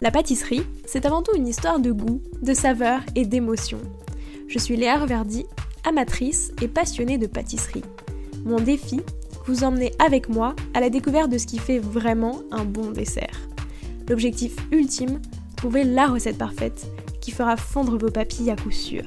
La pâtisserie, c'est avant tout une histoire de goût, de saveur et d'émotion. Je suis Léa Reverdy, amatrice et passionnée de pâtisserie. Mon défi, vous emmener avec moi à la découverte de ce qui fait vraiment un bon dessert. L'objectif ultime, trouver la recette parfaite qui fera fondre vos papilles à coup sûr.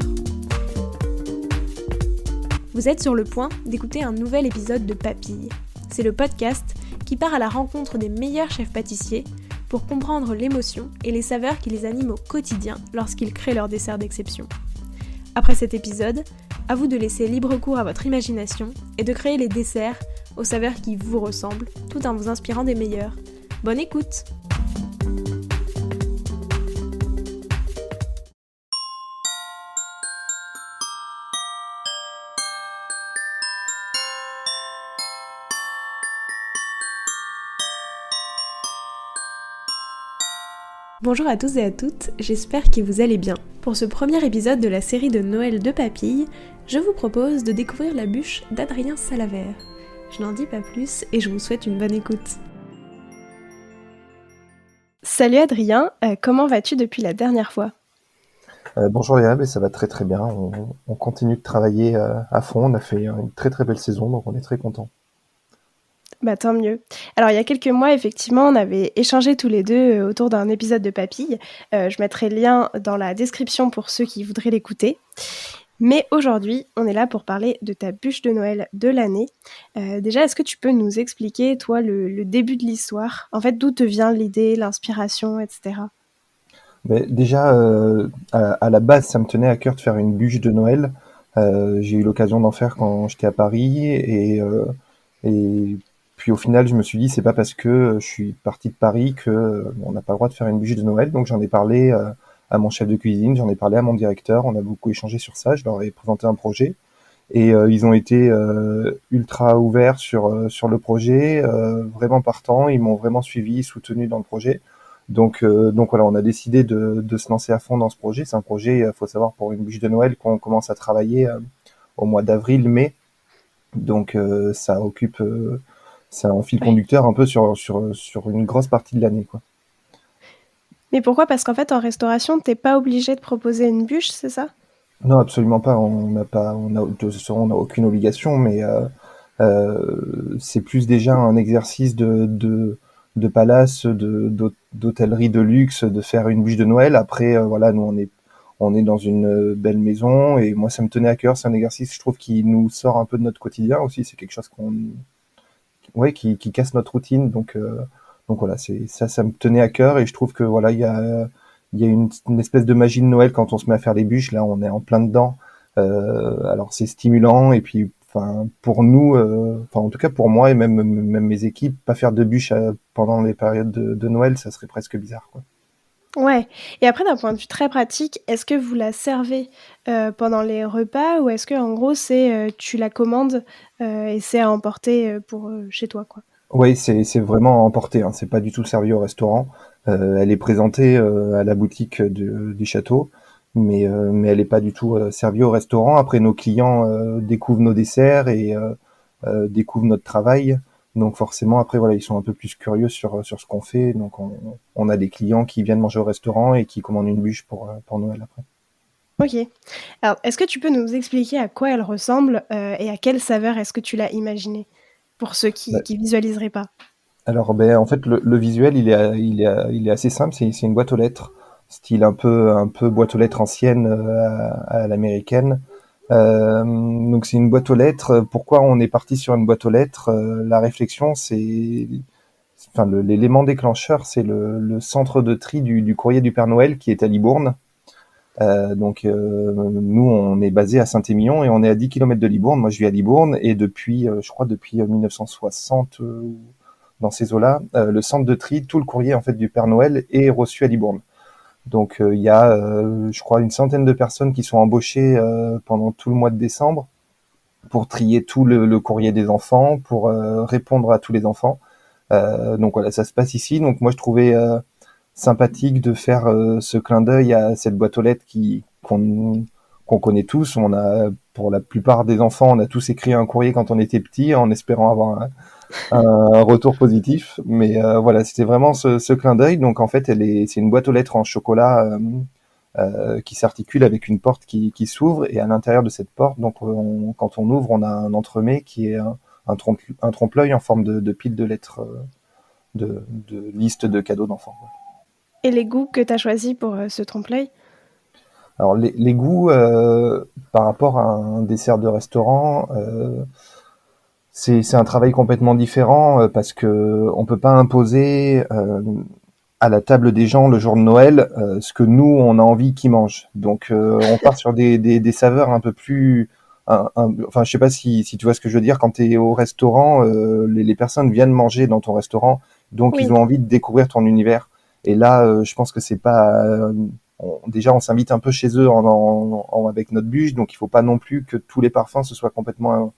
Vous êtes sur le point d'écouter un nouvel épisode de Papilles. C'est le podcast qui part à la rencontre des meilleurs chefs pâtissiers pour comprendre l'émotion et les saveurs qui les animent au quotidien lorsqu'ils créent leur dessert d'exception. Après cet épisode, à vous de laisser libre cours à votre imagination et de créer les desserts aux saveurs qui vous ressemblent, tout en vous inspirant des meilleurs. Bonne écoute! Bonjour à tous et à toutes, j'espère que vous allez bien. Pour ce premier épisode de la série de Noël de Papilles, je vous propose de découvrir la bûche d'Adrien Salavert. Je n'en dis pas plus et je vous souhaite une bonne écoute. Salut Adrien, comment vas-tu depuis la dernière fois ? Bonjour Léa, mais ça va très très bien. On continue de travailler à fond. On a fait une très très belle saison, donc on est très contents. Bah tant mieux. Alors il y a quelques mois, effectivement, on avait échangé tous les deux autour d'un épisode de Papilles. Je mettrai le lien dans la description pour ceux qui voudraient l'écouter. Mais aujourd'hui, on est là pour parler de ta bûche de Noël de l'année. Déjà, est-ce que tu peux nous expliquer, toi, le début de l'histoire ? En fait, d'où te vient l'idée, l'inspiration, etc. Mais déjà, à la base, ça me tenait à cœur de faire une bûche de Noël. J'ai eu l'occasion d'en faire quand j'étais à Paris et puis au final, je me suis dit, c'est pas parce que je suis parti de Paris que on n'a pas le droit de faire une bûche de Noël. Donc j'en ai parlé à mon chef de cuisine, j'en ai parlé à mon directeur. On a beaucoup échangé sur ça. Je leur ai présenté un projet. Et ils ont été ultra ouverts sur le projet, vraiment partants. Ils m'ont vraiment suivi, soutenu dans le projet. Donc voilà, on a décidé de se lancer à fond dans ce projet. C'est un projet, faut savoir, pour une bûche de Noël qu'on commence à travailler au mois d'avril-mai. Donc ça occupe, c'est un fil conducteur un peu sur une grosse partie de l'année, quoi. Mais pourquoi ? Parce qu'en fait, en restauration, t'es pas obligé de proposer une bûche, c'est ça ? Non, absolument pas. On a de toute façon, on n'a aucune obligation, mais c'est plus déjà un exercice de palace, d'hôtellerie de luxe, de faire une bûche de Noël. Après, voilà, nous on est dans une belle maison et moi ça me tenait à cœur. C'est un exercice, je trouve, qui nous sort un peu de notre quotidien aussi. C'est quelque chose qui casse notre routine. Donc voilà, ça me tenait à cœur et je trouve que voilà, il y a une espèce de magie de Noël quand on se met à faire les bûches. Là, on est en plein dedans. Alors c'est stimulant et puis, enfin, pour nous, enfin en tout cas pour moi et même mes équipes, pas faire de bûches pendant les périodes de Noël, ça serait presque bizarre, quoi. Ouais. Et après, d'un point de vue très pratique, est-ce que vous la servez pendant les repas ou est-ce que en gros c'est tu la commandes et c'est à emporter pour chez toi, quoi ? Oui, c'est vraiment à emporter, hein. C'est pas du tout servi au restaurant. Elle est présentée à la boutique du château, mais elle est pas du tout servie au restaurant. Après, nos clients découvrent nos desserts et découvrent notre travail. Donc forcément, après, voilà, ils sont un peu plus curieux sur ce qu'on fait. Donc on a des clients qui viennent manger au restaurant et qui commandent une bûche pour Noël après. Ok. Alors, est-ce que tu peux nous expliquer à quoi elle ressemble et à quelle saveur est-ce que tu l'as imaginée pour ceux Bah, qui visualiseraient pas ? alors, ben, en fait, le visuel, il est assez simple. C'est une boîte aux lettres, style un peu boîte aux lettres ancienne à l'américaine. Donc, c'est une boîte aux lettres. Pourquoi on est parti sur une boîte aux lettres? La réflexion, enfin, l'élément déclencheur, c'est le centre de tri du courrier du Père Noël qui est à Libourne. Nous, on est basé à Saint-Émilion et on est à 10 km de Libourne. Moi, je vis à Libourne et depuis, je crois, depuis 1960, dans ces eaux-là, le centre de tri, tout le courrier en fait du Père Noël est reçu à Libourne. Donc, il y a, je crois, une centaine de personnes qui sont embauchées pendant tout le mois de décembre pour trier tout le courrier des enfants, pour répondre à tous les enfants. Donc voilà, ça se passe ici. Donc moi, je trouvais sympathique de faire ce clin d'œil à cette boîte aux lettres qu'on connaît tous. On a, pour la plupart des enfants, on a tous écrit un courrier quand on était petit, en espérant avoir un retour positif. Mais voilà, c'était vraiment ce clin d'œil. Donc en fait, c'est une boîte aux lettres en chocolat qui s'articule avec une porte qui s'ouvre. Et à l'intérieur de cette porte, donc quand on ouvre, on a un entremet qui est un trompe-l'œil en forme de pile de lettres, de liste de cadeaux d'enfants. Et les goûts que tu as choisis pour ce trompe-l'œil? Alors les goûts par rapport à un dessert de restaurant, c'est un travail complètement différent parce que on peut pas imposer à la table des gens le jour de Noël ce que nous on a envie qu'ils mangent. Donc on part sur des saveurs un peu plus enfin je sais pas si tu vois ce que je veux dire quand tu es au restaurant les personnes viennent manger dans ton restaurant donc ils Oui, ont envie de découvrir ton univers et là je pense que c'est pas déjà on s'invite un peu chez eux avec notre bûche donc il faut pas non plus que tous les parfums ce soit complètement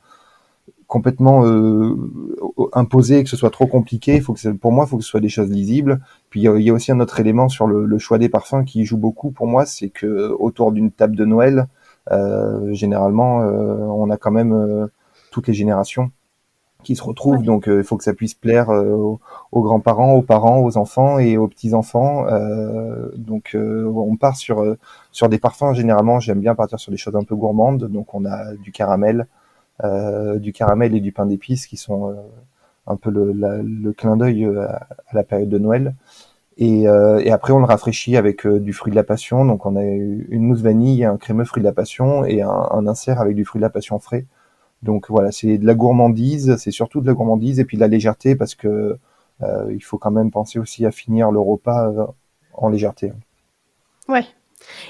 imposé, que ce soit trop compliqué. Pour moi, il faut que ce soit des choses lisibles. Puis il y a aussi un autre élément sur le choix des parfums qui joue beaucoup pour moi, c'est que autour d'une table de Noël, généralement, on a quand même toutes les générations qui se retrouvent. ouais. Donc il faut que ça puisse plaire aux grands-parents, aux parents, aux enfants et aux petits-enfants. Donc on part sur des parfums. Généralement, j'aime bien partir sur des choses un peu gourmandes. Donc on a du caramel et du pain d'épices qui sont un peu le clin d'œil à la période de Noël. Et après, on le rafraîchit avec du fruit de la passion. Donc, on a une mousse vanille, un crémeux fruit de la passion et un insert avec du fruit de la passion frais. Donc voilà, c'est de la gourmandise, c'est surtout de la gourmandise et puis de la légèreté parce que il faut quand même penser aussi à finir le repas en légèreté. Ouais.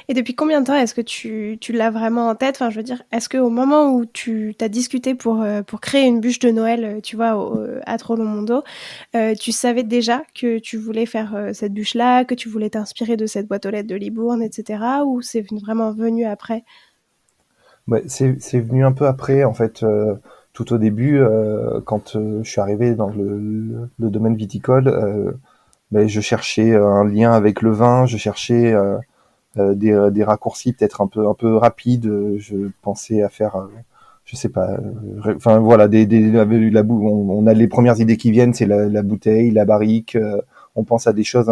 Et depuis combien de temps est-ce que tu l'as vraiment en tête? Enfin, je veux dire, est-ce qu'au moment où tu as discuté pour créer une bûche de Noël, tu vois, à Trollon-Mondo, tu savais déjà que tu voulais faire cette bûche-là, que tu voulais t'inspirer de cette boîte aux lettres de Libourne, etc. Ou c'est vraiment venu après? Ouais, c'est venu un peu après, en fait, tout au début, quand je suis arrivé dans le domaine viticole, ben, je cherchais un lien avec le vin, je cherchais des raccourcis peut-être un peu rapides. Je pensais à faire, je sais pas, enfin voilà, on a les premières idées qui viennent, c'est la bouteille, la barrique, on pense à des choses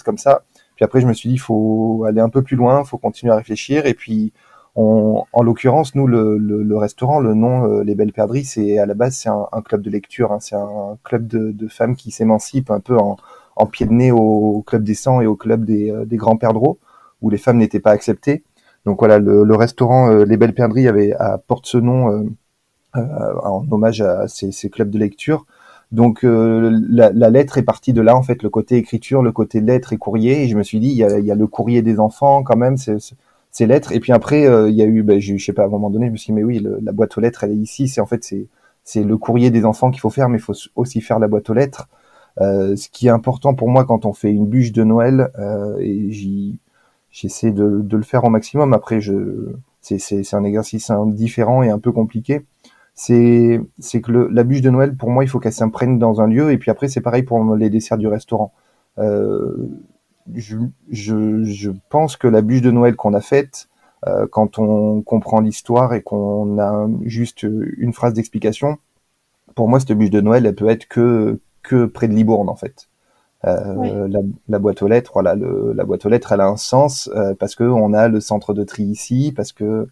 comme ça. Puis après, je me suis dit, il faut aller un peu plus loin, il faut continuer à réfléchir. Et puis, en l'occurrence, nous, le restaurant, le nom, Les Belles Perdrix, c'est à la base, c'est un club de lecture. Hein, c'est un club de femmes qui s'émancipent un peu en pied de nez au club des 100 et au club des grands perdreaux, où les femmes n'étaient pas acceptées. Donc voilà, le restaurant Les Belles Perdrix porte ce nom en hommage à ces clubs de lecture. Donc la lettre est partie de là, en fait, le côté écriture, le côté lettre et courrier. Et je me suis dit, il y a le courrier des enfants quand même, c'est lettres. Et puis après, il y a eu, ben, je sais pas, à un moment donné, je me suis dit, mais oui, la boîte aux lettres, elle est ici. C'est en fait, c'est le courrier des enfants qu'il faut faire, mais il faut aussi faire la boîte aux lettres. Ce qui est important pour moi quand on fait une bûche de Noël, et j'essaie de le faire au maximum. Après, c'est un exercice différent et un peu compliqué. C'est que la bûche de Noël, pour moi, il faut qu'elle s'imprègne dans un lieu. Et puis après, c'est pareil pour les desserts du restaurant. Euh, je pense que la bûche de Noël qu'on a faite, quand on comprend l'histoire et qu'on a juste une phrase d'explication, pour moi, cette bûche de Noël, elle peut être que près de Libourne, en fait. Ouais. La boîte aux lettres, voilà, la boîte aux lettres, elle a un sens parce que on a le centre de tri ici, parce que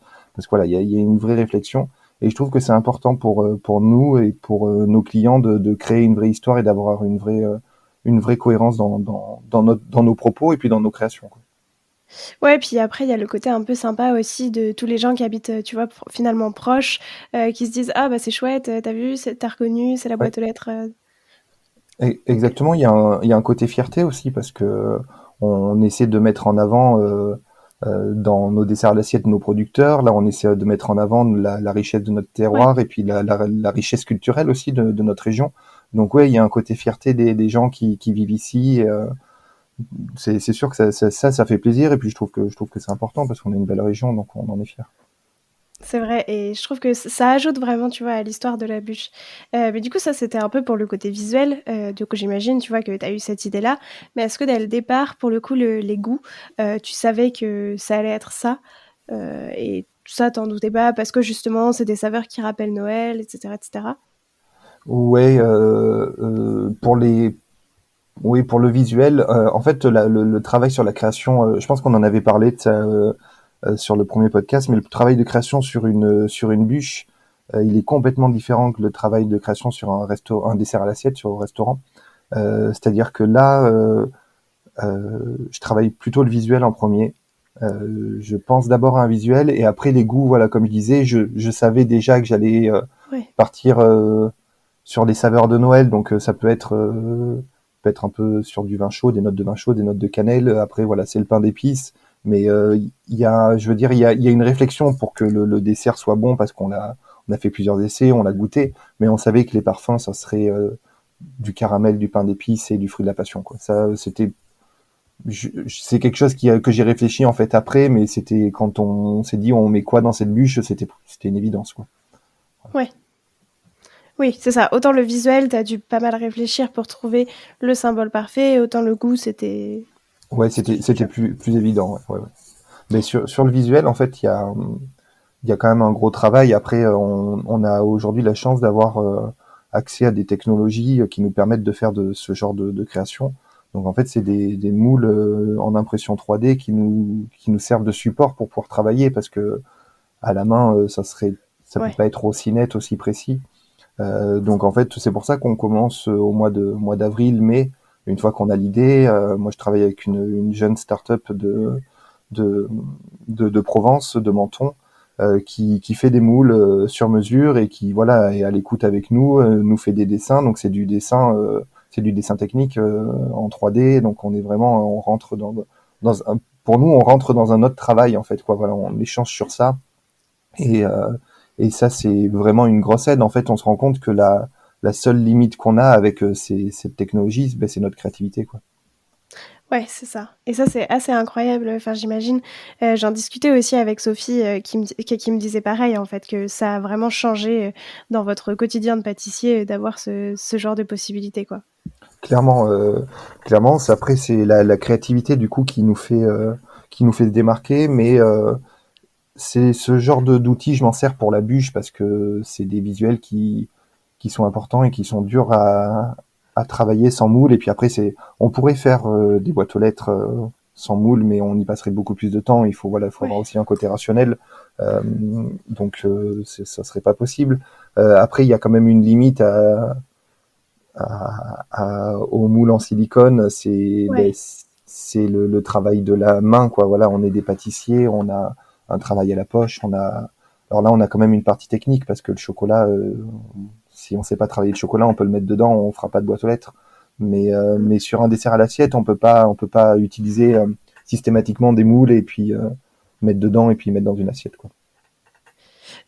voilà, il y a une vraie réflexion. Et je trouve que c'est important pour nous et pour nos clients de créer une vraie histoire et d'avoir une vraie cohérence dans nos propos et puis dans nos créations, quoi. Ouais, puis après, il y a le côté un peu sympa aussi de tous les gens qui habitent, tu vois, finalement proches, qui se disent: «Ah bah, c'est chouette, tu vu, tu reconnu, c'est la Ouais. boîte aux lettres», donc Exactement, il y a un côté fierté aussi parce que on essaie de mettre en avant dans nos desserts à l'assiette nos producteurs. Là, on essaie de mettre en avant la richesse de notre ouais. terroir et puis la richesse culturelle aussi de notre région. Donc ouais, il y a un côté fierté des gens qui vivent ici. C'est sûr que ça fait plaisir et puis je trouve que c'est important parce qu'on a une belle région, donc on en est fier. C'est vrai et je trouve que ça ajoute vraiment, tu vois, à l'histoire de la bûche. Mais du coup, ça, c'était un peu pour le côté visuel, du coup, j'imagine, tu vois, que tu as eu cette idée-là. Mais est-ce que dès le départ, pour le coup, les goûts, tu savais que ça allait être ça? Et ça, t'en doutais pas parce que justement, c'est des saveurs qui rappellent Noël et cetera et cetera? Ouais, pour les oui, pour le visuel, en fait, le travail sur la création, je pense qu'on en avait parlé de ça sur le premier podcast, mais le travail de création sur une bûche, il est complètement différent que le travail de création sur un dessert à l'assiette sur au restaurant. C'est-à-dire que là, je travaille plutôt le visuel en premier. Je pense d'abord à un visuel et après les goûts. Voilà, comme je disais, je savais déjà que j'allais Ouais. partir sur des saveurs de Noël, donc ça peut être un peu sur du vin chaud, des notes de vin chaud, des notes de cannelle. Après, voilà, c'est le pain d'épices, mais il y a, je veux dire, il y a une réflexion pour que le dessert soit bon parce on a fait plusieurs essais, on l'a goûté, mais on savait que les parfums, ça serait du caramel, du pain d'épices et du fruit de la passion, quoi. Ça, c'était, c'est quelque chose que j'ai réfléchi en fait après, mais c'était quand on s'est dit on met quoi dans cette bûche, c'était une évidence, quoi. Ouais. Oui, c'est ça. Autant le visuel, tu as dû pas mal réfléchir pour trouver le symbole parfait, autant le goût, Ouais, c'était c'était sûr. plus évident. Ouais, ouais, ouais. Mais sur le visuel, en fait, il y a quand même un gros travail. Après, on a aujourd'hui la chance d'avoir accès à des technologies qui nous permettent de faire de ce genre de création. Donc, en fait, c'est des moules en impression 3D qui nous servent de support pour pouvoir travailler parce que à la main, ça peut Ouais. pas être aussi net, aussi précis. Donc en fait, c'est pour ça qu'on commence au mois d'avril, mai, une fois qu'on a l'idée. Moi, je travaille avec une jeune start-up de, de Provence, de Menton, qui fait des moules sur mesure et qui voilà est à l'écoute avec nous, nous fait des dessins. Donc c'est du dessin technique en 3D. Donc on est vraiment, on rentre pour nous, on rentre dans un autre travail en fait, quoi. Voilà, on échange sur ça et, euh, et ça, c'est vraiment une grosse aide. En fait, on se rend compte que la seule limite qu'on a avec cette technologie, ben, c'est notre créativité, quoi. Ouais, c'est ça. Et ça, c'est assez incroyable. Enfin, j'imagine, j'en discutais aussi avec Sophie, qui me disait pareil, en fait, que ça a vraiment changé, dans votre quotidien de pâtissier, d'avoir ce genre de possibilités, quoi. Clairement, clairement. Après, c'est la créativité du coup qui nous fait se démarquer. Mais c'est ce genre d'outils, je m'en sers pour la bûche parce que c'est des visuels qui sont importants et qui sont durs à travailler sans moule. Et puis après, on pourrait faire des boîtes aux lettres sans moule, mais on y passerait beaucoup plus de temps. Faut Ouais, avoir aussi un côté rationnel. Euh, donc, ça serait pas possible. Après, il y a quand même une limite au moule en silicone. ouais. C'est le travail de la main, quoi. Voilà, on est des pâtissiers, on a un travail à la poche, alors là, on a quand même une partie technique parce que le chocolat, si on sait pas travailler le chocolat, on peut le mettre dedans, on fera pas de boîte aux lettres. Mmh. Mais sur un dessert à l'assiette, on peut pas utiliser systématiquement des moules et puis mettre dedans et puis mettre dans une assiette, quoi.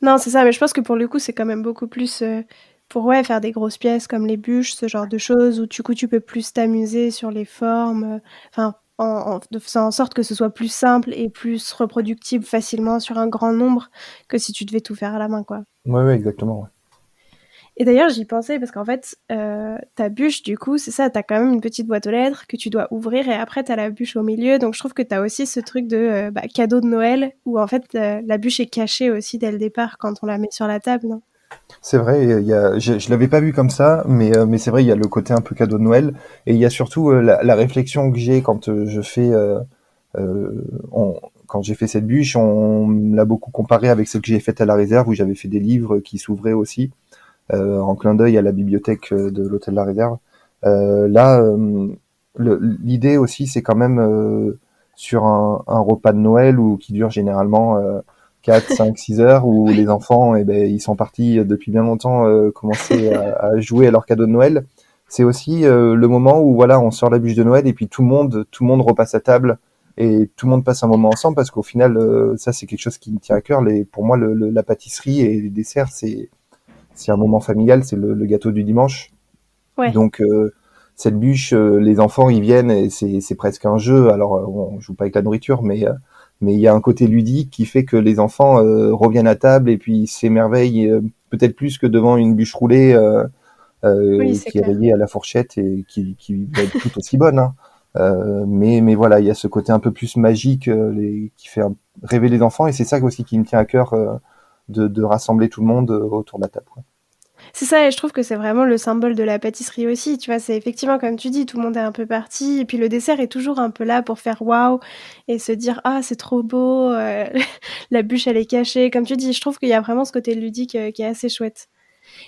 Non, c'est ça, mais je pense que pour le coup, c'est quand même beaucoup plus, pour, ouais, faire des grosses pièces comme les bûches, ce genre de choses où du coup, tu peux plus t'amuser sur les formes, enfin, en de faisant en sorte que ce soit plus simple et plus reproductible facilement sur un grand nombre que si tu devais tout faire à la main, quoi. Ouais, ouais, exactement. Ouais. Et d'ailleurs, j'y pensais parce qu'en fait, ta bûche, du coup, c'est ça, tu as quand même une petite boîte aux lettres que tu dois ouvrir et après tu as la bûche au milieu. Donc je trouve que tu as aussi ce truc de, bah, cadeau de Noël où en fait, la bûche est cachée aussi dès le départ quand on la met sur la table, non? C'est vrai, je l'avais pas vu comme ça, mais c'est vrai, il y a le côté un peu cadeau de Noël, et il y a surtout la réflexion que j'ai quand euh, on- quand j'ai fait cette bûche, on l'a beaucoup comparé avec celle que j'ai faite à la réserve, où j'avais fait des livres qui s'ouvraient aussi, en clin d'œil à la bibliothèque de l'hôtel de la réserve. Là, l'idée aussi, c'est quand même sur un repas de Noël ou qui dure généralement 4, 5, 6 heures, où Ouais. les enfants, eh ben, ils sont partis depuis bien longtemps commencer à jouer à leur cadeau de Noël. C'est aussi le moment où voilà, on sort la bûche de Noël et puis tout le monde repasse à table et tout le monde passe un moment ensemble parce qu'au final, ça c'est quelque chose qui me tient à cœur. Pour moi, la pâtisserie et les desserts, c'est un moment familial, c'est le gâteau du dimanche. Ouais. Donc cette bûche, les enfants ils viennent et c'est presque un jeu. Alors on joue pas avec la nourriture, mais il y a un côté ludique qui fait que les enfants reviennent à table et puis s'émerveillent peut-être plus que devant une bûche roulée Oui, c'est qui est clair. rayée à la fourchette et qui va être tout aussi bonne. Hein. Mais voilà, il y a ce côté un peu plus magique qui fait rêver les enfants et c'est ça aussi qui me tient à cœur de rassembler tout le monde autour de la table, quoi. C'est ça et je trouve que c'est vraiment le symbole de la pâtisserie aussi, tu vois? C'est effectivement comme tu dis, tout le monde est un peu parti et puis le dessert est toujours un peu là pour faire waouh et se dire: «Ah c'est trop beau, la bûche elle est cachée». Comme tu dis, je trouve qu'il y a vraiment ce côté ludique, qui est assez chouette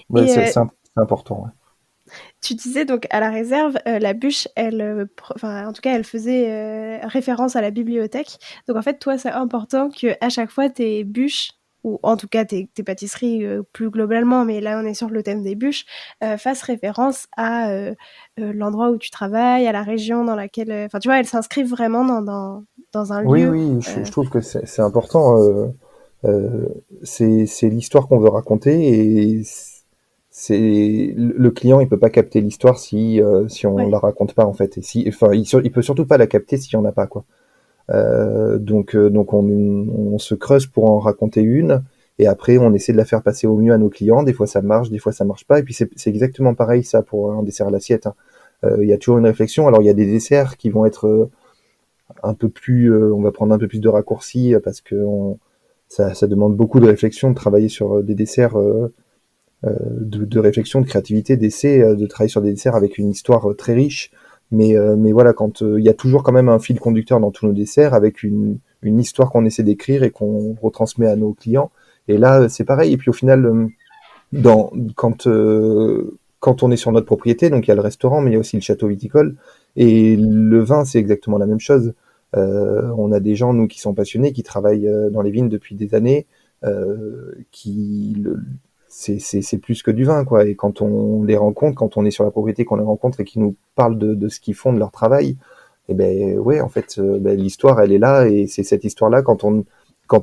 Ouais, et c'est important, ouais. tu disais donc à la réserve, la bûche elle, enfin en tout cas elle faisait, référence à la bibliothèque. Donc en fait toi c'est important qu'à chaque fois tes bûches ou en tout cas tes pâtisseries, plus globalement, mais là on est sur le thème des bûches, fassent référence à, l'endroit où tu travailles, à la région dans laquelle, enfin tu vois, elles s'inscrivent vraiment dans un Oui, lieu, oui, je heu trouve que c'est important. Euh, c'est l'histoire qu'on veut raconter et c'est le client, il peut pas capter l'histoire si on ouais. la raconte pas en fait. Et si, enfin, il peut surtout pas la capter si on n'a pas quoi. Donc on se creuse pour en raconter une et après on essaie de la faire passer au mieux à nos clients. Des fois ça marche, des fois ça marche pas. Et puis c'est exactement pareil ça pour un dessert à l'assiette, hein. Il y a toujours une réflexion. Alors il y a des desserts qui vont être un peu plus, on va prendre un peu plus de raccourcis parce que ça demande beaucoup de réflexion de travailler sur des desserts, de réflexion, de créativité, d'essai, de travailler sur des desserts avec une histoire très riche. Mais voilà, quand il y a toujours quand même un fil conducteur dans tous nos desserts avec une histoire qu'on essaie d'écrire et qu'on retransmet à nos clients. Et là, c'est pareil. Et puis au final, dans, quand on est sur notre propriété, donc il y a le restaurant, mais il y a aussi le château viticole. Et le vin, c'est exactement la même chose. On a des gens, nous, qui sont passionnés, qui travaillent dans les vignes depuis des années, qui c'est plus que du vin, quoi. Et quand on les rencontre, quand on est sur la propriété, qu'on les rencontre et qu'ils nous parlent de ce qu'ils font, de leur travail, et ben ouais, en fait, ben, l'histoire, elle est là, et c'est cette histoire-là quand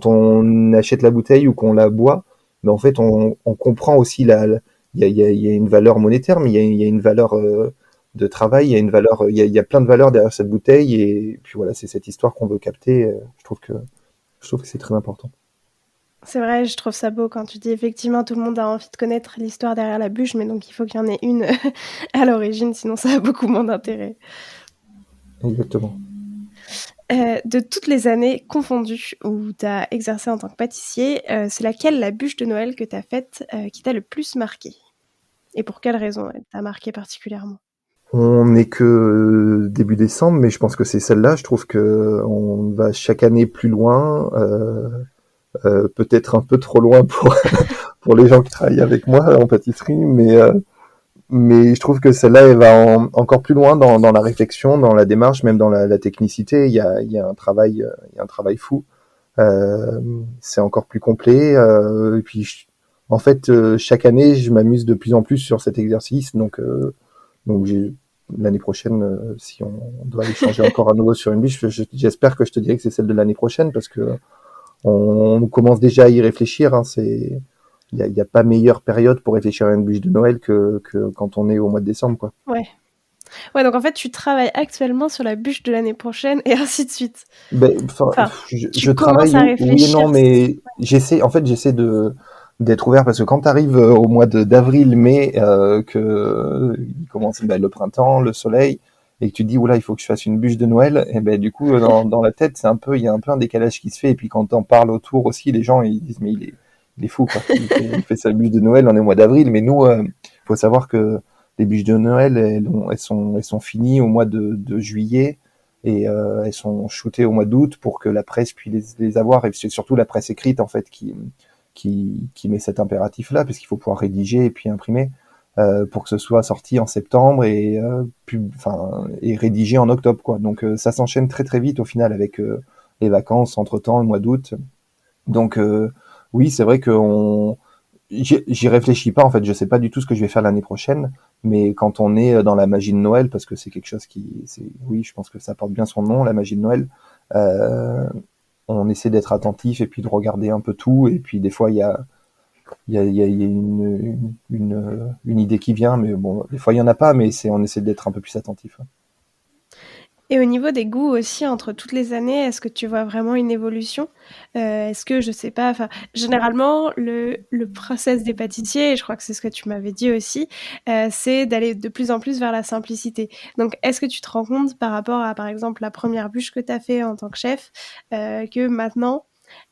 on achète la bouteille ou qu'on la boit, mais en fait, on comprend aussi il y a une valeur monétaire, mais il y a une valeur de travail, il y a une valeur, il y a plein de valeurs derrière cette bouteille, et puis voilà, c'est cette histoire qu'on veut capter. Je trouve que c'est très important. C'est vrai, je trouve ça beau quand tu dis effectivement tout le monde a envie de connaître l'histoire derrière la bûche, mais donc il faut qu'il y en ait une à l'origine, sinon ça a beaucoup moins d'intérêt. Exactement. De toutes les années confondues où tu as exercé en tant que pâtissier, c'est laquelle la bûche de Noël que tu as faite, qui t'a le plus marqué? Et pour quelle raison elle t'a marqué particulièrement? On n'est que début décembre, mais je pense que c'est celle-là. Je trouve que on va chaque année plus loin, peut-être un peu trop loin pour pour les gens qui travaillent avec moi en pâtisserie, mais je trouve que celle-là, elle va encore plus loin dans la réflexion, dans la démarche, même dans la technicité. Il y a un travail, il y a un travail fou. Euh, c'est encore plus complet. Et puis, en fait, chaque année, je m'amuse de plus en plus sur cet exercice. Donc l'année prochaine, si on doit échanger encore à nouveau sur une bûche, j'espère que je te dirai que c'est celle de l'année prochaine parce que on commence déjà à y réfléchir, hein. Il y a pas meilleure période pour réfléchir à une bûche de Noël que quand on est au mois de décembre, quoi. Ouais. Ouais, donc en fait, tu travailles actuellement sur la bûche de l'année prochaine et ainsi de suite? Ben, enfin, Enfin, tu je commences travaille, à oui et non, réfléchir s mais j'essaie de d'être ouvert parce que quand tu arrives au mois d'avril, mai, que il commence ben, le printemps, le soleil, et que tu te dis oula, il faut que je fasse une bûche de Noël, et ben du coup dans la tête c'est un peu, il y a un peu un décalage qui se fait, et puis quand t'en parles autour aussi, les gens ils disent mais il est fou quoi, il fait sa bûche de Noël, on est au mois d'avril, mais nous faut savoir que les bûches de Noël elles sont finies au mois de juillet et elles sont shootées au mois d'août pour que la presse puisse les avoir, et c'est surtout la presse écrite en fait qui met cet impératif là parce qu'il faut pouvoir rédiger et puis imprimer pour que ce soit sorti en septembre et enfin et rédigé en octobre quoi. Donc ça s'enchaîne très très vite au final avec les vacances entre temps le mois d'août. Donc oui, c'est vrai que j'y réfléchis pas en fait, je sais pas du tout ce que je vais faire l'année prochaine, mais quand on est dans la magie de Noël, parce que c'est quelque chose oui, je pense que ça porte bien son nom, la magie de Noël. Euh, on essaie d'être attentif et puis de regarder un peu tout, et puis des fois il y a une idée qui vient, mais bon, des fois il y en a pas, mais on essaie d'être un peu plus attentif. et au niveau des goûts aussi, entre toutes les années, est-ce que tu vois vraiment une évolution? Est-ce que je sais pas, enfin, généralement le process des pâtissiers, et je crois que c'est ce que tu m'avais dit aussi, c'est d'aller de plus en plus vers la simplicité. Donc est-ce que tu te rends compte par rapport à, par exemple, la première bûche que tu as fait en tant que chef, que maintenant,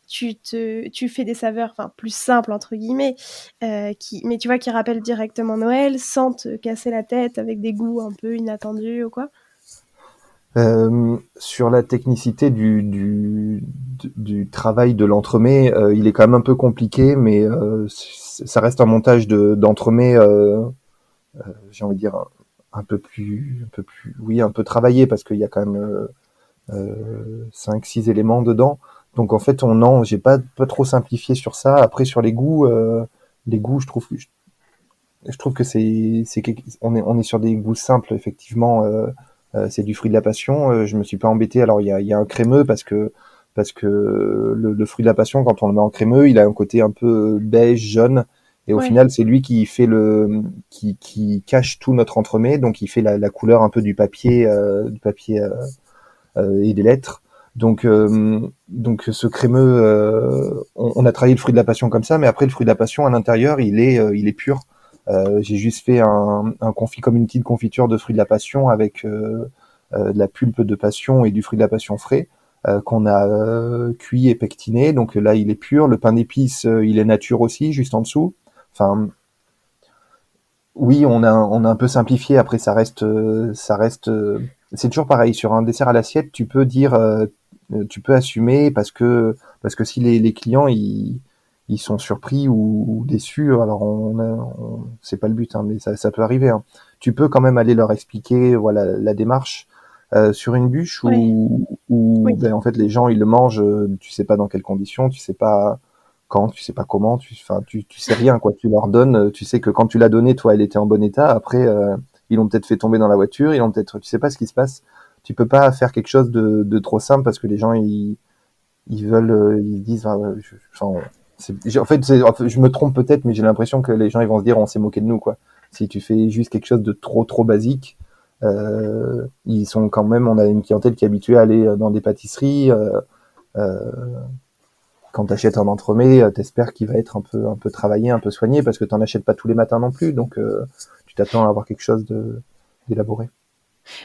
tu fais des saveurs, enfin plus simples entre guillemets, mais tu vois qui rappellent directement Noël, sans te casser la tête avec des goûts un peu inattendus ou quoi? Sur la technicité du travail de l'entremets, il est quand même un peu compliqué, mais ça reste un montage d'entremets, j'ai envie de dire oui, un peu travaillé parce qu'il y a quand même 5-6 éléments dedans. Donc en fait, non, j'ai pas trop simplifié sur ça. Après sur les goûts, je trouve que on est sur des goûts simples effectivement. C'est du fruit de la passion. Je me suis pas embêté. Alors il y a un crémeux parce que le fruit de la passion quand on le met en crémeux, il a un côté un peu beige jaune. Et au Ouais, final, c'est lui qui cache tout notre entremets, donc il fait la couleur un peu du papier et des lettres. Donc ce crémeux, on a travaillé le fruit de la passion comme ça, mais après le fruit de la passion à l'intérieur, il est pur. J'ai juste fait un confit comme une petite confiture de fruits de la passion avec de la pulpe de passion et du fruit de la passion frais qu'on a cuit et pectiné. Donc là, il est pur. Le pain d'épices, il est nature aussi, juste en dessous. Enfin, oui, on a un peu simplifié. Après, c'est toujours pareil. Sur un dessert à l'assiette, tu peux assumer parce que si les clients ils sont surpris ou déçus, alors c'est pas le but, hein, mais ça peut arriver. Hein. Tu peux quand même aller leur expliquer, voilà, la démarche. Sur une bûche ouais, où oui. ben, en fait les gens ils le mangent, tu sais pas dans quelles conditions, tu sais pas quand, tu sais pas comment, enfin, tu sais rien, quoi. Tu leur donnes, tu sais que quand tu l'as donné, toi, elle était en bon état. Après, ils l'ont peut-être fait tomber dans la voiture, tu sais pas ce qui se passe. Tu peux pas faire quelque chose de trop simple parce que les gens, ils veulent, ils disent, enfin, en fait, je me trompe peut-être, mais j'ai l'impression que les gens, ils vont se dire, on s'est moqué de nous, quoi. Si tu fais juste quelque chose de trop basique, ils sont quand même, on a une clientèle qui est habituée à aller dans des pâtisseries, euh, quand tu achètes un entremets, t'espères qu'il va être un peu travaillé, un peu soigné, parce que t'en achètes pas tous les matins non plus, donc tu t'attends à avoir quelque chose d'élaboré.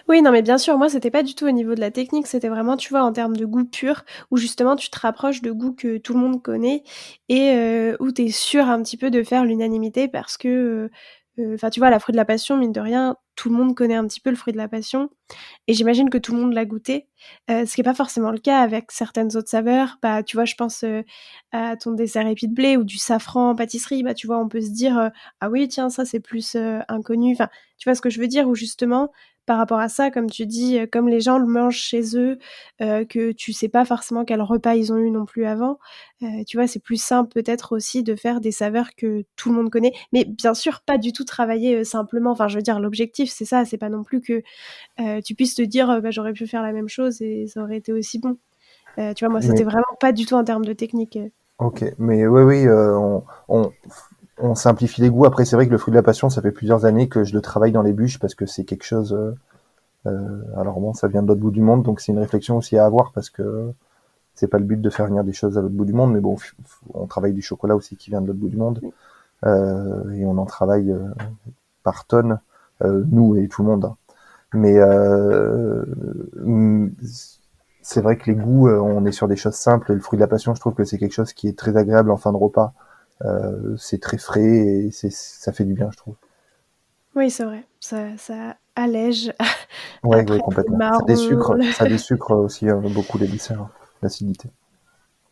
Oui, non, mais bien sûr, moi, c'était pas du tout au niveau de la technique, c'était vraiment, tu vois, en termes de goût pur, où justement tu te rapproches de goûts que tout le monde connaît et où tu es sûr un petit peu de faire l'unanimité parce que, enfin, tu vois, la fruit de la passion, mine de rien, tout le monde connaît un petit peu le fruit de la passion et j'imagine que tout le monde l'a goûté, ce qui est pas forcément le cas avec certaines autres saveurs. Bah, tu vois, je pense, à ton dessert épi de blé ou du safran en pâtisserie, bah, tu vois, on peut se dire, «Ah oui, tiens, ça, c'est plus, inconnu». Enfin, tu vois ce que je veux dire? Ou justement, par rapport à ça, comme tu dis, comme les gens le mangent chez eux, que tu sais pas forcément quel repas ils ont eu non plus avant, tu vois, c'est plus simple peut-être aussi de faire des saveurs que tout le monde connaît. Mais bien sûr, pas du tout travailler, simplement. Enfin, je veux dire, l'objectif, c'est ça, c'est pas non plus que tu puisses te dire, «Bah, j'aurais pu faire la même chose et ça aurait été aussi bon». Tu vois, moi, c'était Mais vraiment pas du tout en termes de technique. ok, mais oui, oui, on simplifie les goûts. Après, c'est vrai que le fruit de la passion, ça fait plusieurs années que je le travaille dans les bûches parce que c'est quelque chose. Alors bon, ça vient de l'autre bout du monde, donc c'est une réflexion aussi à avoir parce que c'est pas le but de faire venir des choses à l'autre bout du monde, mais bon, on travaille du chocolat aussi qui vient de l'autre bout du monde et on en travaille par tonnes, nous et tout le monde. Hein. Mais c'est vrai que les goûts, on est sur des choses simples. Et le fruit de la passion, je trouve que c'est quelque chose qui est très agréable en fin de repas. C'est très frais et ça fait du bien, je trouve. Oui, c'est vrai, ça allège Ouais, ouais, après les complètement. marrons, le Ça désucre aussi beaucoup les desserts, hein, l'acidité.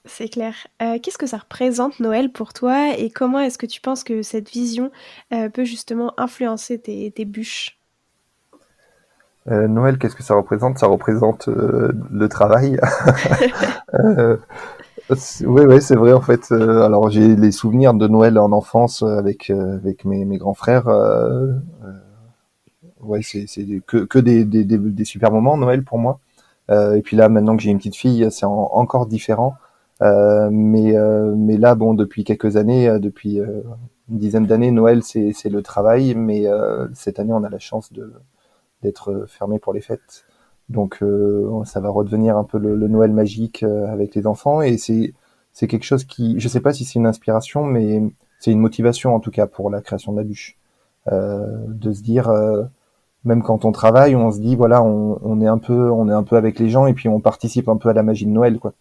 c'est clair. Qu'est-ce que ça représente Noël pour toi et comment est-ce que tu penses que cette vision, peut justement influencer tes bûches? Noël, qu'est-ce que ça représente? Ça représente le travail. euh, ouais, ouais, c'est vrai en fait. Alors j'ai les souvenirs de Noël en enfance avec mes grands frères. Ouais, c'est que des super moments Noël pour moi. Et puis là, maintenant que j'ai une petite fille, c'est encore différent. Mais là, bon, depuis quelques années, depuis une dizaine d'années, Noël, c'est le travail. Mais cette année, on a la chance d'être fermé pour les fêtes. Donc, ça va redevenir un peu le Noël magique avec les enfants. Et c'est quelque chose qui, je sais pas si c'est une inspiration, mais c'est une motivation en tout cas pour la création de la bûche. De se dire, même quand on travaille, on se dit voilà, on est un peu avec les gens et puis on participe un peu à la magie de Noël, quoi.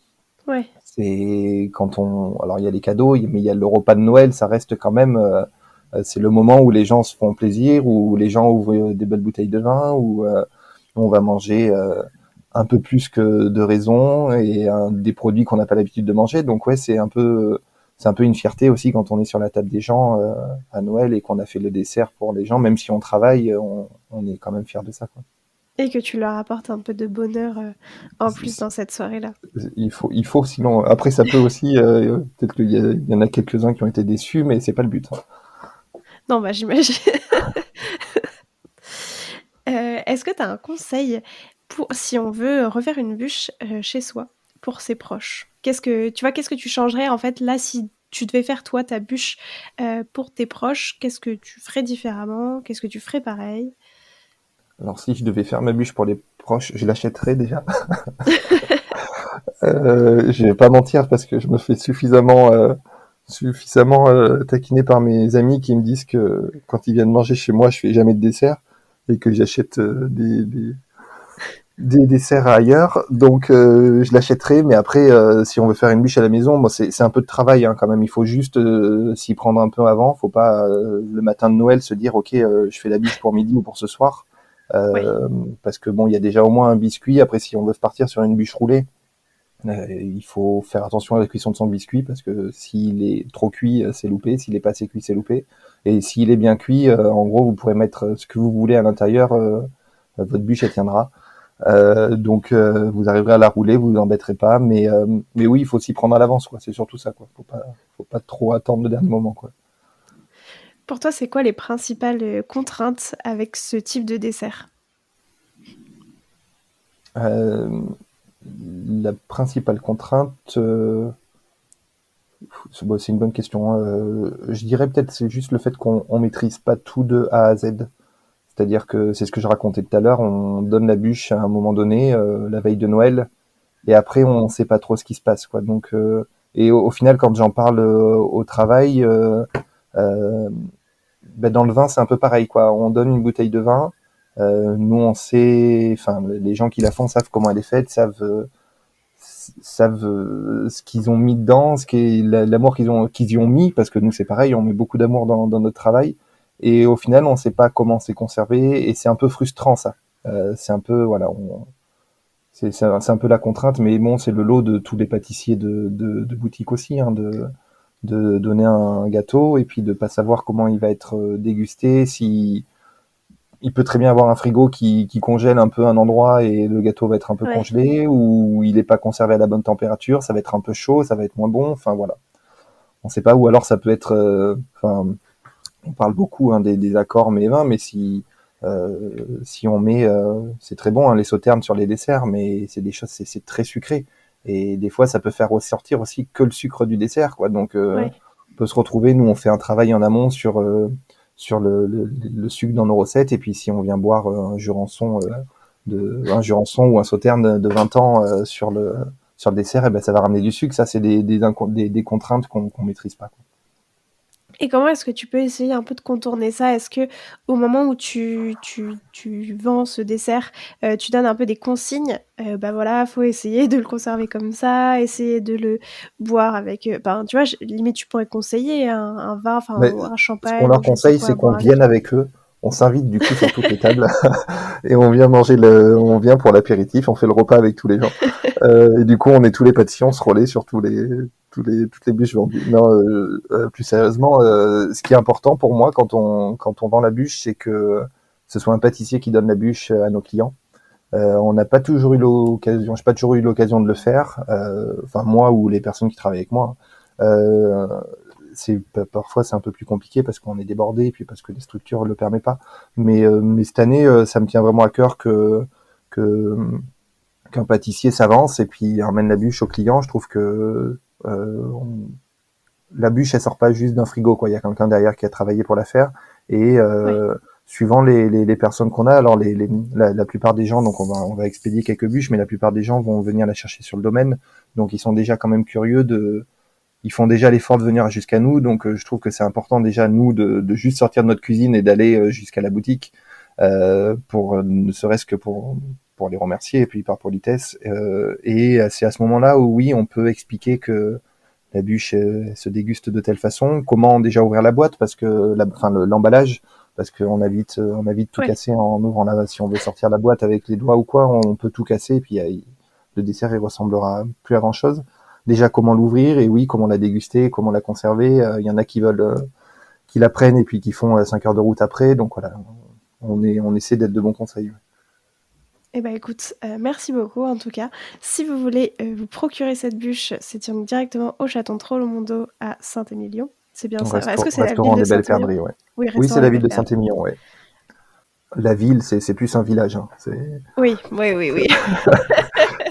Ouais. C'est quand alors il y a les cadeaux, mais il y a le repas de Noël, ça reste quand même, c'est le moment où les gens se font plaisir, où les gens ouvrent des belles bouteilles de vin, où on va manger un peu plus que de raison et des produits qu'on n'a pas l'habitude de manger. Donc ouais, c'est un peu une fierté aussi quand on est sur la table des gens à Noël et qu'on a fait le dessert pour les gens, même si on travaille, on est quand même fier de ça, quoi. Et que tu leur apportes un peu de bonheur en plus dans cette soirée-là. Il faut, sinon après ça peut aussi peut-être il y en a quelques-uns qui ont été déçus, mais c'est pas le but, hein. Non, bah j'imagine. Est-ce que tu as un conseil pour si on veut refaire une bûche chez soi pour ses proches? Qu'est-ce que tu changerais en fait là si tu devais faire toi ta bûche pour tes proches? Qu'est-ce que tu ferais différemment? Qu'est-ce que tu ferais pareil? Alors si je devais faire ma bûche pour les proches, je l'achèterais déjà. Je vais pas mentir parce que je me fais suffisamment taquiner par mes amis qui me disent que quand ils viennent manger chez moi, je fais jamais de dessert et que j'achète des desserts ailleurs. Donc je l'achèterai, mais après si on veut faire une bûche à la maison, bon, c'est un peu de travail, hein, quand même. Il faut juste s'y prendre un peu avant. Faut pas le matin de Noël se dire ok, je fais la bûche pour midi ou pour ce soir. Ouais, Parce que bon, il y a déjà au moins un biscuit. Après, si on veut partir sur une bûche roulée, il faut faire attention à la cuisson de son biscuit parce que s'il est trop cuit, c'est loupé. S'il est pas assez cuit, c'est loupé. Et s'il est bien cuit, en gros, vous pourrez mettre ce que vous voulez à l'intérieur. Votre bûche, elle tiendra. Donc, vous arriverez à la rouler, vous vous embêterez pas. Mais oui, il faut s'y prendre à l'avance, quoi. C'est surtout ça, quoi. Faut pas trop attendre le dernier moment, quoi. pour toi, c'est quoi les principales contraintes avec ce type de dessert? Euh, la principale contrainte, c'est une bonne question, hein. Je dirais peut-être c'est juste le fait qu'on maîtrise pas tout de A à Z. C'est-à-dire que c'est ce que je racontais tout à l'heure, on donne la bûche à un moment donné, la veille de Noël, et après on sait pas trop ce qui se passe, quoi. Donc et au final, quand j'en parle au travail, euh, ben dans le vin c'est un peu pareil, quoi. On donne une bouteille de vin, nous on sait, enfin les gens qui la font savent comment elle est faite, savent ce qu'ils ont mis dedans, ce qui est l'amour qu'ils y ont mis, parce que nous c'est pareil, on met beaucoup d'amour dans notre travail, et au final on sait pas comment c'est conservé, et c'est un peu frustrant ça. C'est un peu voilà, c'est un peu la contrainte, mais bon c'est le lot de tous les pâtissiers de boutique aussi, hein, de donner un gâteau et puis de pas savoir comment il va être dégusté, si il peut très bien avoir un frigo qui congèle un peu un endroit et le gâteau va être un peu Ouais. congelé, ou il n'est pas conservé à la bonne température, ça va être un peu chaud, ça va être moins bon, enfin voilà. On sait pas, ou alors ça peut être, enfin, on parle beaucoup, hein, des accords mets vins, mais si on met, c'est très bon, hein, les sauternes sur les desserts, mais c'est des choses, c'est très sucré. Et des fois, ça peut faire ressortir aussi que le sucre du dessert, quoi. Donc, Ouais. on peut se retrouver, nous, on fait un travail en amont sur le sucre dans nos recettes, et puis si on vient boire un jurançon ou un sauterne de 20 ans sur le dessert, et ben ça va ramener du sucre. Ça, c'est des contraintes qu'on maîtrise pas, quoi. Et comment est-ce que tu peux essayer un peu de contourner ça? Est-ce que au moment où tu vends ce dessert, tu donnes un peu des consignes? Bah, voilà, faut essayer de le conserver comme ça, essayer de le boire avec, ben, tu vois, limite, tu pourrais conseiller un vin, enfin, Mais ou un ce qu'on champagne leur ou je ne sais conseille, quoi c'est à qu'on boire avec. vienne avec eux. On s'invite du coup sur toutes les tables et on vient pour l'apéritif, on fait le repas avec tous les gens. Et du coup, on est tous les pâtissiers, on se relaie sur toutes les bûches vendues. Non, plus sérieusement, ce qui est important pour moi quand on vend la bûche, c'est que ce soit un pâtissier qui donne la bûche à nos clients. On n'a pas toujours eu l'occasion, j'ai pas toujours eu l'occasion de le faire. Enfin moi ou les personnes qui travaillent avec moi. Euh, Parfois c'est un peu plus compliqué parce qu'on est débordé et puis parce que les structures le permettent pas. Mais cette année, ça me tient vraiment à cœur que qu'un pâtissier s'avance et puis emmène la bûche au client. Je trouve que la bûche elle sort pas juste d'un frigo, quoi. Il y a quelqu'un derrière qui a travaillé pour la faire, et Ouais. suivant les personnes qu'on a, alors la plupart des gens, donc on va expédier quelques bûches, mais la plupart des gens vont venir la chercher sur le domaine, donc ils sont déjà quand même curieux ils font déjà l'effort de venir jusqu'à nous, donc je trouve que c'est important déjà nous de juste sortir de notre cuisine et d'aller jusqu'à la boutique, pour ne serait-ce que pour les remercier et puis par politesse. Et c'est à ce moment-là où oui, on peut expliquer que la bûche se déguste de telle façon. Comment déjà ouvrir la boîte parce que l'emballage, parce qu'on a vite tout cassé en ouvrant si on veut sortir la boîte avec les doigts ou quoi, on peut tout casser et puis le dessert il ressemblera plus à grand chose. Déjà comment l'ouvrir et oui comment la déguster, comment la conserver. Il y en a qui veulent qui la prennent et puis qui font 5 heures de route après. Donc voilà, on essaie d'être de bons conseils. Eh ben écoute, merci beaucoup en tout cas. Si vous voulez vous procurer cette bûche, c'est directement au Château Trollmondo à Saint-Émilion. C'est bien ça. Est-ce que c'est la ville de des Belles Saint-Émilion? Perdrix, ouais. Oui, c'est la ville de Saint-Émilion, ouais. La ville, c'est plus un village. Hein. Oui.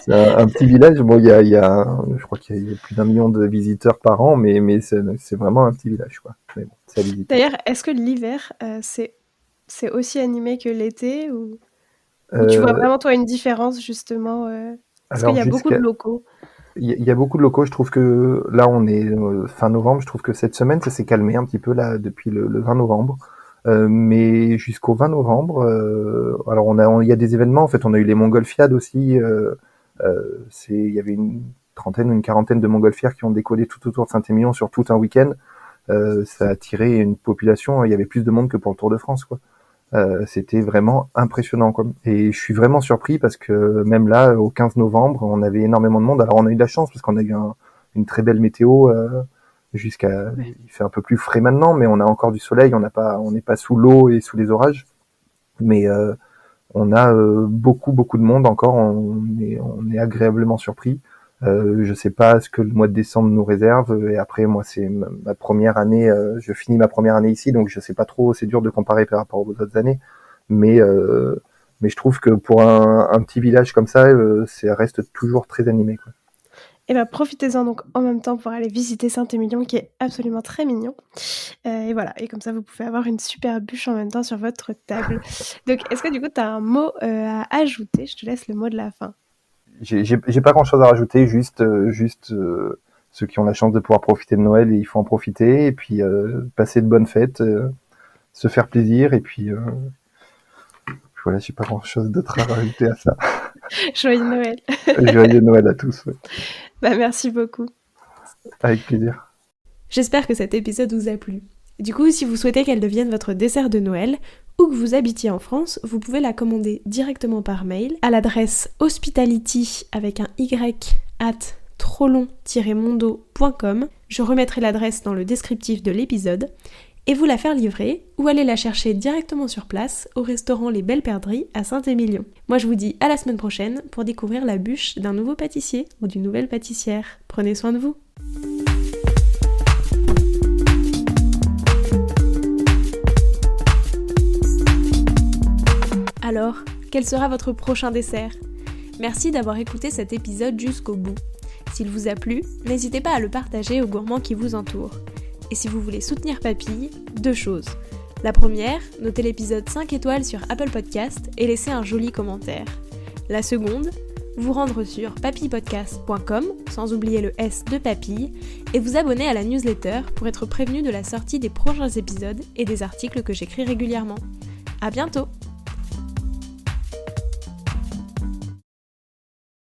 C'est un petit village. Bon, je crois qu'il y a plus d'1 million de visiteurs par an, mais c'est vraiment un petit village, quoi. Mais bon, c'est à visiter. D'ailleurs, est-ce que l'hiver, c'est aussi animé que l'été ou tu vois vraiment toi une différence justement Parce qu'il y a beaucoup de locaux. Il y a beaucoup de locaux. Je trouve que là, on est fin novembre. Je trouve que cette semaine, ça s'est calmé un petit peu là depuis le 20 novembre. Mais jusqu'au 20 novembre, alors il y a des événements. En fait, on a eu les Montgolfiades aussi. Il y avait une trentaine ou une quarantaine de montgolfières qui ont décollé tout autour de Saint-Émilion sur tout un week-end. Ça a attiré une population. Il y avait plus de monde que pour le Tour de France, quoi. C'était vraiment impressionnant, quoi. Et je suis vraiment surpris parce que même là, au 15 novembre, on avait énormément de monde. Alors on a eu de la chance parce qu'on a eu une très belle météo il fait un peu plus frais maintenant, mais on a encore du soleil. On n'est pas sous l'eau et sous les orages, mais on a beaucoup de monde encore. On est agréablement surpris. Je sais pas ce que le mois de décembre nous réserve. Et après, moi, c'est ma première année. Je finis ma première année ici, donc je sais pas trop. C'est dur de comparer par rapport aux autres années, mais je trouve que pour un petit village comme ça, ça reste toujours très animé, quoi. Et ben profitez-en donc en même temps pour aller visiter Saint-Émilion qui est absolument très mignon. Et voilà, et comme ça vous pouvez avoir une super bûche en même temps sur votre table. Donc est-ce que du coup tu as un mot à ajouter? Je te laisse le mot de la fin. J'ai pas grand-chose à rajouter, juste ceux qui ont la chance de pouvoir profiter de Noël, il faut en profiter et puis passer de bonnes fêtes, se faire plaisir et puis voilà, j'ai pas grand-chose d'autre à rajouter à ça. Joyeux Noël. Joyeux Noël à tous. Ouais. Merci beaucoup. Avec plaisir. J'espère que cet épisode vous a plu. Du coup, si vous souhaitez qu'elle devienne votre dessert de Noël, ou que vous habitiez en France, vous pouvez la commander directement par mail à l'adresse hospitality avec un y@trollon-mondo.com. Je remettrai l'adresse dans le descriptif de l'épisode. Et vous la faire livrer ou aller la chercher directement sur place au restaurant Les Belles Perdrix à Saint-Émilion. Moi je vous dis à la semaine prochaine pour découvrir la bûche d'un nouveau pâtissier ou d'une nouvelle pâtissière. Prenez soin de vous. Alors, quel sera votre prochain dessert ? Merci d'avoir écouté cet épisode jusqu'au bout. S'il vous a plu, n'hésitez pas à le partager aux gourmands qui vous entourent. Et si vous voulez soutenir Papille, 2 choses. La première, notez l'épisode 5 étoiles sur Apple Podcast et laissez un joli commentaire. La seconde, vous rendre sur papillepodcast.com, sans oublier le S de Papille, et vous abonner à la newsletter pour être prévenu de la sortie des prochains épisodes et des articles que j'écris régulièrement. À bientôt!